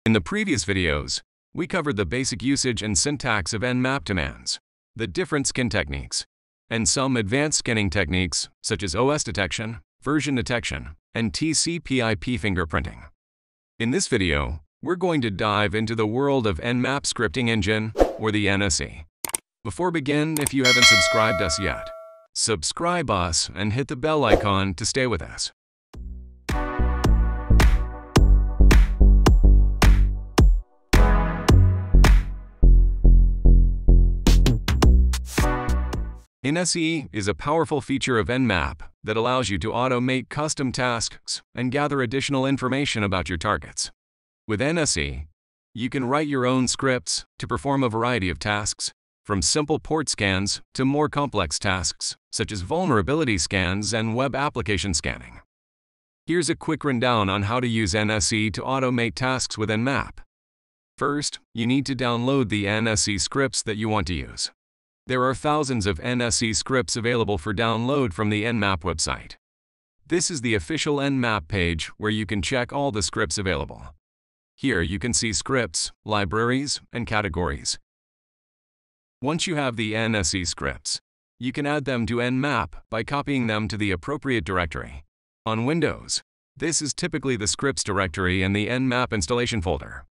In the previous videos, we covered the basic usage and syntax of Nmap commands, the different scan techniques, and some advanced scanning techniques such as OS detection, version detection, and TCP/IP fingerprinting. In this video, we're going to dive into the world of Nmap Scripting Engine, or the NSE. Before begin, if you haven't subscribed us yet, subscribe us and hit the bell icon to stay with us. NSE is a powerful feature of Nmap that allows you to automate custom tasks and gather additional information about your targets. With NSE, you can write your own scripts to perform a variety of tasks, from simple port scans to more complex tasks, such as vulnerability scans and web application scanning. Here's a quick rundown on how to use NSE to automate tasks with Nmap. First, you need to download the NSE scripts that you want to use. There are thousands of NSE scripts available for download from the Nmap website. This is the official Nmap page where you can check all the scripts available. Here you can see scripts, libraries, and categories. Once you have the NSE scripts, you can add them to Nmap by copying them to the appropriate directory. On Windows, this is typically the scripts directory in the Nmap installation folder.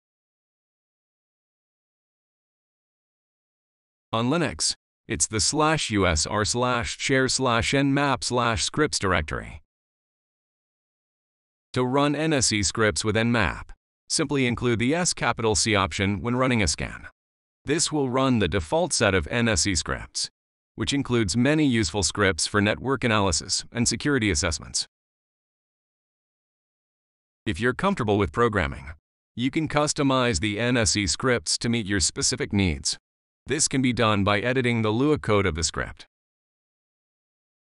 On Linux, it's the /usr/share/nmap/scripts directory. To run NSE scripts with Nmap, simply include the S(C) option when running a scan. This will run the default set of NSE scripts, which includes many useful scripts for network analysis and security assessments. If you're comfortable with programming, you can customize the NSE scripts to meet your specific needs. This can be done by editing the Lua code of the script.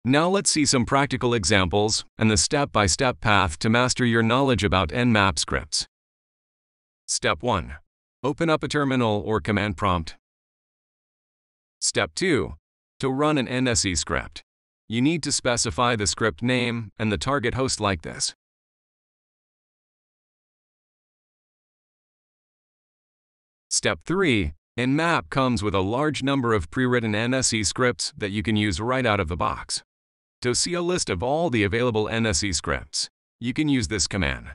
Now let's see some practical examples and the step-by-step path to master your knowledge about Nmap scripts. Step 1. Open up a terminal or command prompt. Step 2. To run an NSE script, you need to specify the script name and the target host like this. Step 3. Nmap comes with a large number of pre-written NSE scripts that you can use right out of the box. To see a list of all the available NSE scripts, you can use this command.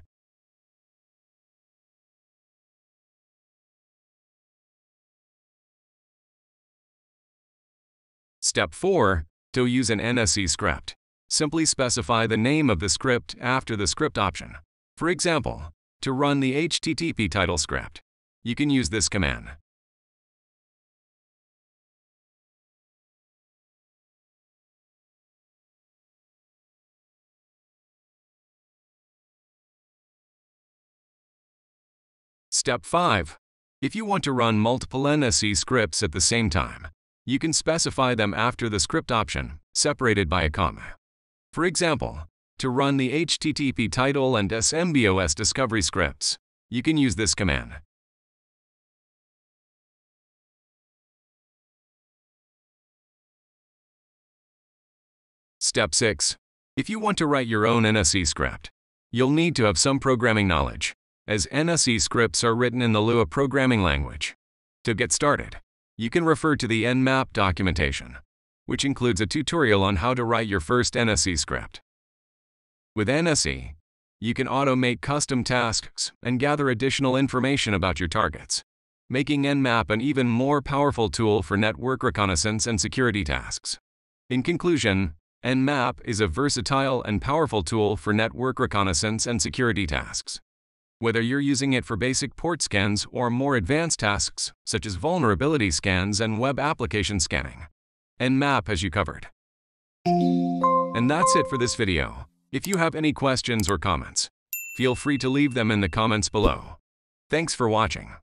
Step 4. To use an NSE script, simply specify the name of the script after the script option. For example, to run the HTTP title script, you can use this command. Step 5. If you want to run multiple NSE scripts at the same time, you can specify them after the script option, separated by a comma. For example, to run the HTTP title and SMBOS discovery scripts, you can use this command. Step 6. If you want to write your own NSE script, you'll need to have some programming knowledge, as NSE scripts are written in the Lua programming language. To get started, you can refer to the Nmap documentation, which includes a tutorial on how to write your first NSE script. With NSE, you can automate custom tasks and gather additional information about your targets, making Nmap an even more powerful tool for network reconnaissance and security tasks. In conclusion, Nmap is a versatile and powerful tool for network reconnaissance and security tasks. Whether you're using it for basic port scans or more advanced tasks, such as vulnerability scans and web application scanning, Nmap has you covered. And that's it for this video. If you have any questions or comments, feel free to leave them in the comments below. Thanks for watching.